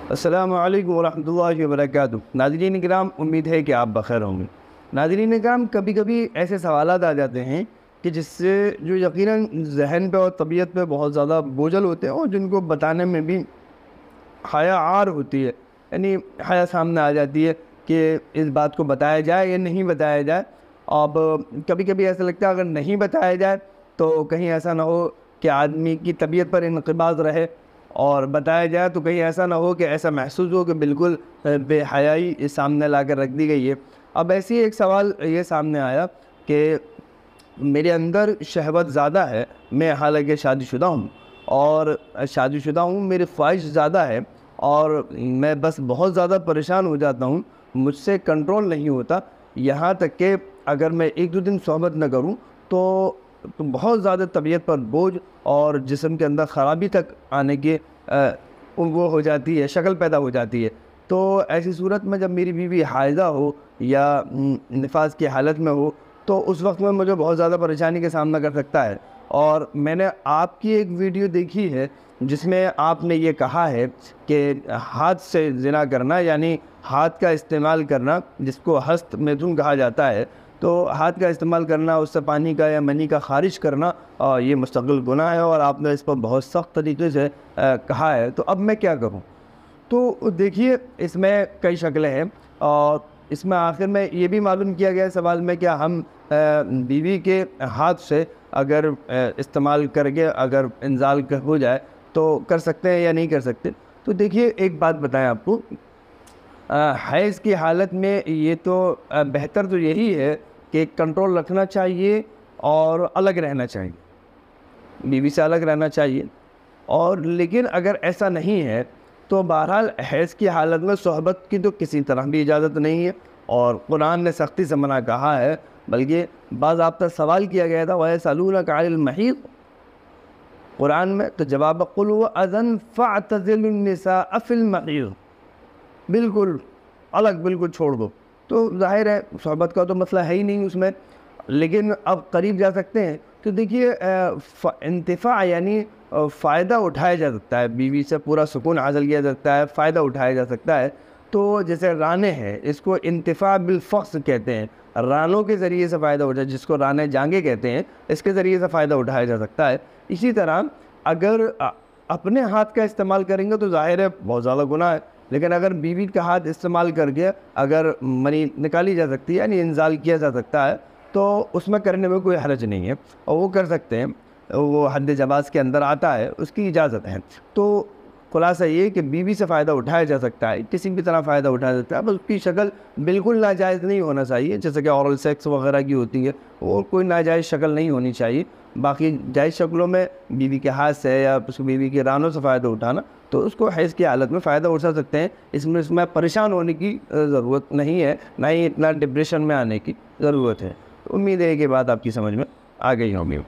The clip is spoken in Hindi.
अस्सलामु अलैकुम वरहमतुल्लाहि वबरकातुहू। नाज़रीन किराम, उम्मीद है कि आप बख़ैर होंगे। नाज़रीन किराम, कभी कभी ऐसे सवालात आ जाते हैं कि जिससे जो यकीनन ज़हन पे और तबीयत पे बहुत ज़्यादा बोझल होते हैं और जिनको बताने में भी हया आर होती है, यानी हया सामने आ जाती है कि इस बात को बताया जाए या नहीं बताया जाए। अब कभी कभी ऐसा लगता है अगर नहीं बताया जाए तो कहीं ऐसा ना हो कि आदमी की तबीयत पर इनक़िबाज़ रहे, और बताया जाए तो कहीं ऐसा ना हो कि ऐसा महसूस हो कि बिल्कुल बेहयाई सामने ला कर रख दी गई है। अब ऐसे ही एक सवाल ये सामने आया कि मेरे अंदर शहवत ज़्यादा है, मैं हालांकि शादीशुदा हूँ और शादीशुदा हूँ, मेरी ख्वाहिश ज़्यादा है और मैं बस बहुत ज़्यादा परेशान हो जाता हूँ, मुझसे कंट्रोल नहीं होता। यहाँ तक कि अगर मैं एक दो दिन सोहबत न करूँ तो बहुत ज़्यादा तबीयत पर बोझ और जिस्म के अंदर ख़राबी तक आने की वो हो जाती है, शक्ल पैदा हो जाती है। तो ऐसी सूरत में जब मेरी बीवी हाइज़ा हो या निफास की हालत में हो तो उस वक्त में मुझे बहुत ज़्यादा परेशानी का सामना कर सकता है। और मैंने आपकी एक वीडियो देखी है जिसमें आपने ये कहा है कि हाथ से ज़िना करना, यानी हाथ का इस्तेमाल करना, जिसको हस्त मैथुन कहा जाता है, तो हाथ का इस्तेमाल करना, उससे पानी का या मनी का खारिज करना, ये मुस्तक़िल गुनाह है और आपने इस पर बहुत सख्त तरीके से कहा है। तो अब मैं क्या करूँ? तो देखिए, इसमें कई शक्लें हैं और इसमें आखिर में ये भी मालूम किया गया है सवाल में कि हम बीवी के हाथ से अगर इस्तेमाल करके अगर इंजाल हो जाए तो कर सकते हैं या नहीं कर सकते। तो देखिए, एक बात बताएं आपको, हैज़ की हालत में ये तो बेहतर तो यही है कि कंट्रोल रखना चाहिए और अलग रहना चाहिए, बीवी से अलग रहना चाहिए। और लेकिन अगर ऐसा नहीं है तो बहरहाल हैज़ की हालत में सोहबत की तो किसी तरह भी इजाज़त नहीं है और कुरान ने सख्ती से मना कहा है। बल्कि बाज़ाब्ता सवाल किया गया था, वयसअलूनका अनिल महीज़, कुरान में, तो जवाब कुल हुवा अज़न फ़अतज़िलुन निसाअ फ़िल महीज़, बिल्कुल अलग, बिल्कुल छोड़ दो। तो जाहिर है सोहबत का तो मसला है ही नहीं उसमें, लेकिन अब करीब जा सकते हैं। तो देखिए, इंतिफ़ा यानी फ़ायदा उठाया जा सकता है, बीवी से पूरा सुकून हासिल किया जा सकता है, फ़ायदा उठाया जा सकता है। तो जैसे राने हैं, इसको इंतिफ़ा बिलफ़ख्स कहते हैं, रानों के ज़रिए से फ़ायदा उठाया, जिसको राने जांगे कहते हैं, इसके ज़रिए से फ़ायदा उठाया जा सकता है। इसी तरह अगर अपने हाथ का इस्तेमाल करेंगे तो ज़ाहिर है बहुत ज़्यादा गुनाह है, लेकिन अगर बीवी का हाथ इस्तेमाल करके अगर मनी निकाली जा सकती है, यानी इंजाल किया जा सकता है, तो उसमें करने में कोई हर्ज नहीं है और वो कर सकते हैं, वो हद जवाज़ के अंदर आता है, उसकी इजाज़त है। तो खुलासा ये कि बीवी से फ़ायदा उठाया जा सकता है, किसी भी तरह फ़ायदा उठाया जा सकता है, बस उसकी शक्ल बिल्कुल नाजायज़ नहीं होना चाहिए, जैसे कि औरल सेक्स वगैरह की होती है, वो कोई नाजायज़ शक्ल नहीं होनी चाहिए। बाकी जायज़ शक्लों में बीवी के हाथ से या उसको बीवी के रानों से फ़ायदा उठाना, तो उसको हैज़ की हालत में फ़ायदा उठा सकते हैं। इसमें परेशान होने की ज़रूरत नहीं है, ना ही इतना डिप्रेशन में आने की ज़रूरत है। तो उम्मीद है कि बात आपकी समझ में आ गई होगी।